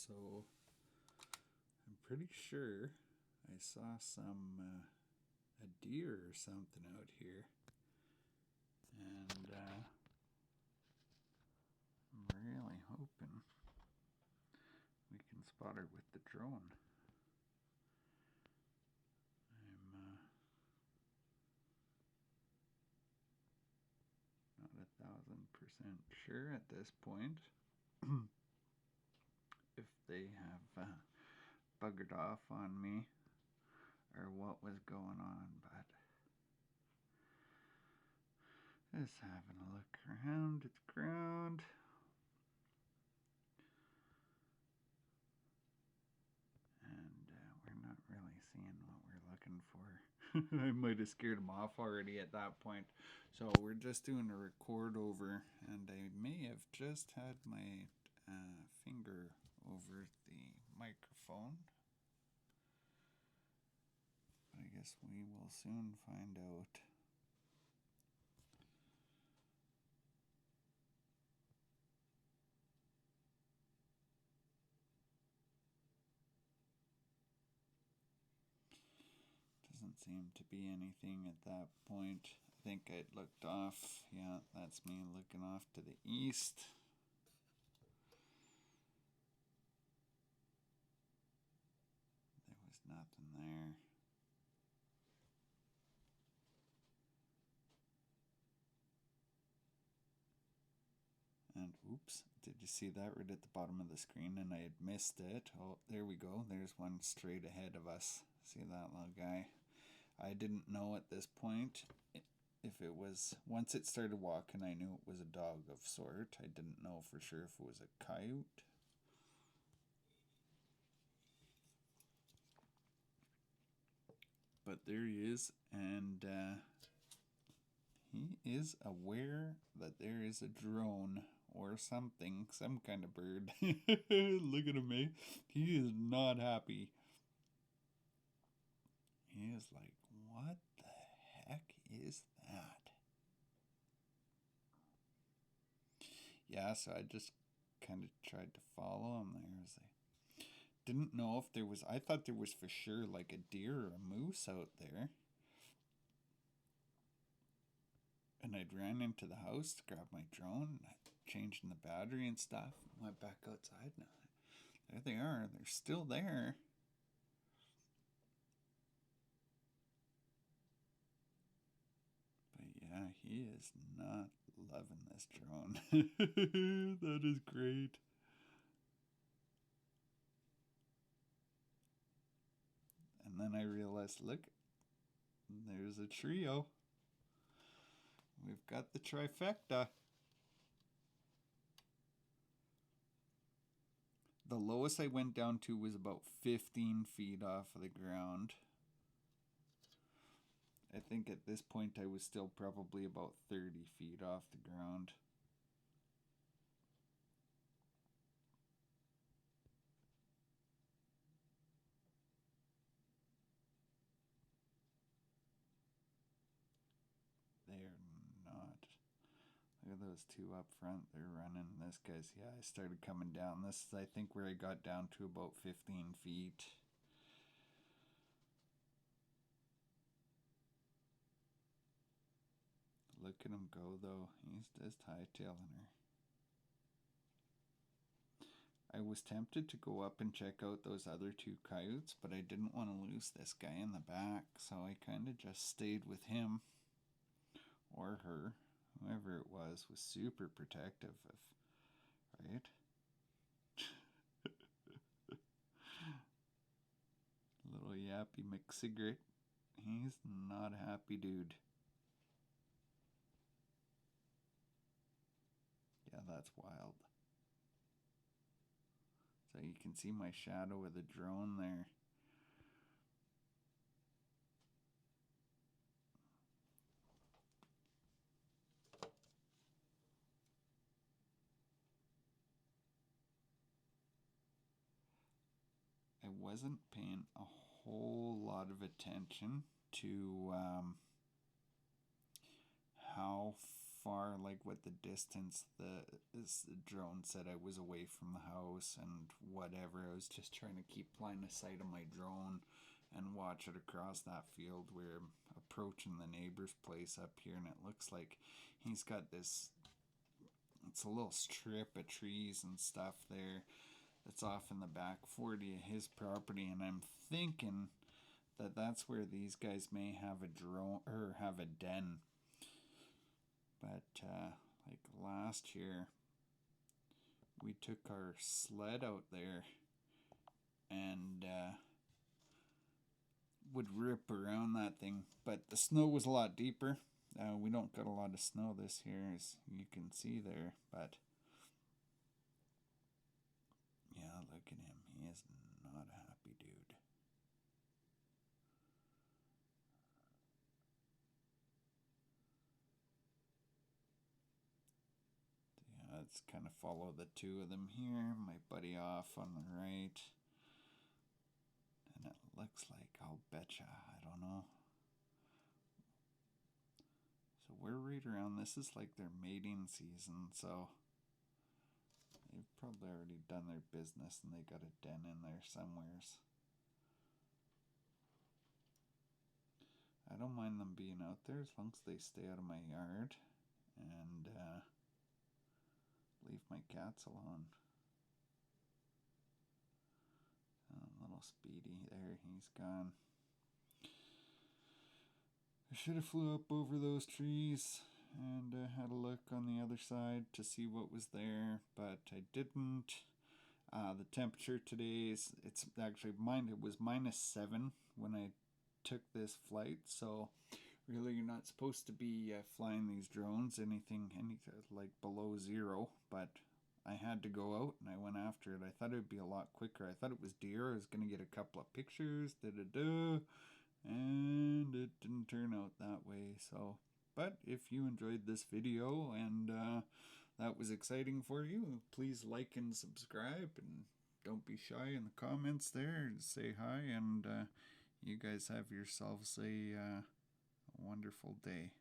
So I'm pretty sure I saw some a deer or something out here, and I'm really hoping we can spot her with the drone. I'm not 1,000% sure at this point if they have buggered off on me or what was going on, but just having a look around at the ground. And we're not really seeing what we're looking for. I might have scared them off already at that point. So we're just doing a record over, and I may have just had my finger over the microphone. But I guess we will soon find out. Doesn't seem to be anything at that point. I think I'd looked off. Yeah, that's me looking off to the east. There was nothing there. And oops, did you see that right at the bottom of the screen? And I had missed it. Oh, there we go. There's one straight ahead of us. See that little guy? I didn't know at this point if it was, once it started walking, I knew it was a dog of sort. I didn't know for sure if it was a coyote. But there he is, and he is aware that there is a drone or something, some kind of bird. Look at him, eh? He is not happy. He is like, what the heck is that? Yeah, so I just kind of tried to follow him there as I didn't know if there was, I thought there was for sure like a deer or a moose out there. And I'd ran into the house to grab my drone, and I changed in the battery and stuff, and went back outside. Now there they are. They're still there. But yeah, he is not loving this drone. That is great. And then I realized, look, there's a trio. We've got the trifecta. The lowest I went down to was about 15 feet off of the ground. I think at this point I was still probably about 30 feet off the ground. They're not. Look at those two up front. They're running. This guy's, yeah, I started coming down. This is, I think, where I got down to about 15 feet. Look at him go, though. He's just hightailing her. I was tempted to go up and check out those other two coyotes, but I didn't want to lose this guy in the back, so I kind of just stayed with him. Or her. Whoever it was super protective of, right? Little yappy McCigarette. He's not a happy dude. Yeah, that's wild. So you can see my shadow with the drone there. I wasn't paying a whole lot of attention to how far, like what the distance the drone said I was away from the house and whatever. I was just trying to keep line of sight of my drone and watch it across that field. We're approaching the neighbor's place up here, and it looks like he's got this, it's a little strip of trees and stuff there that's off in the back 40 of his property, and I'm thinking that that's where these guys may have a drone or have a den. But like last year, we took our sled out there and would rip around that thing, but the snow was a lot deeper. We don't got a lot of snow this year, as you can see there, but yeah, look at him. He is not a happy dude. Yeah, let's kind of follow the two of them here. My buddy off on the right. And it looks like, I'll betcha, I don't know. So we're right around, this is like their mating season, so they've probably already done their business and they got a den in there somewheres. I don't mind them being out there as long as they stay out of my yard and leave my cats alone. Little Speedy there, he's gone. I should have flew up over those trees and had a look on the other side to see what was there, but I didn't. The temperature today it's actually it was -7 when I took this flight, so really you're not supposed to be flying these drones anything like below 0, but I had to go out and I went after it. I thought it would be a lot quicker. I thought it was deer. I was going to get a couple of pictures, and it didn't turn out that way. So, but if you enjoyed this video and that was exciting for you, please like and subscribe, and don't be shy in the comments there. Say hi, and you guys have yourselves a wonderful day.